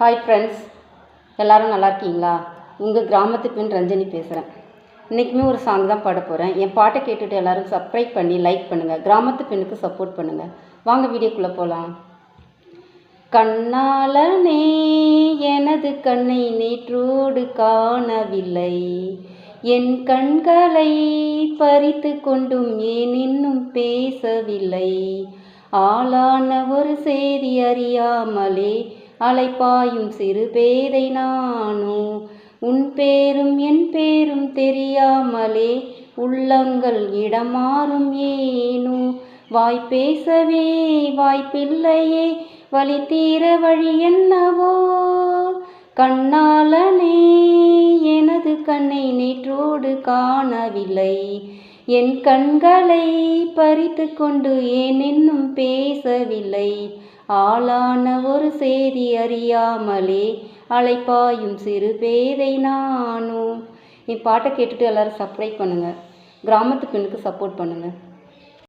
Hi friends, எல்லோரும் நல்லா இருக்கீங்களா? உங்கள் கிராமத்து பெண் ரஞ்சனி பேசுகிறேன். இன்றைக்குமே ஒரு சாங் தான் பாட போகிறேன். என் பாட்டை கேட்டுட்டு எல்லோரும் சப்ஸ்கிரைப் பண்ணி லைக் பண்ணுங்கள். கிராமத்து பெண்ணுக்கு சப்போர்ட் பண்ணுங்கள். வாங்க வீடியோக்குள்ளே போகலாம். கண்ணாளனே எனது கண்ணை நேற்றோடு காணவில்லை, என் கண்களை பறித்து கொண்டும் ஏன் இன்னும் பேசவில்லை, ஆளான ஒரு செய்தி அறியாமலே அலைப்பாயும் சிறு பேதை நானோ, உன் பேரும் என் பேரும் தெரியாமலே உள்ளங்கள் இடமாறும் ஏனோ, வாய் பேசவே வாய்ப்பில்லையே வழி தீர வழி என்னவோ, கண்ணாளனே எனது கண்ணை நேற்றோடு காணவில்லை, என் கண்களை பறித்து கொண்டு ஏன் இன்னும் பேசவில்லை, ஆளான ஒரு செய்தி அறியாமலே அலைப்பாயும் சிறு பேதை நானும். என் பாட்டை கேட்டுட்டு எல்லோரும் சப்ஸ்கிரைப் பண்ணுங்கள். கிராமத்து பெண்ணுக்கு சப்போர்ட் பண்ணுங்கள்.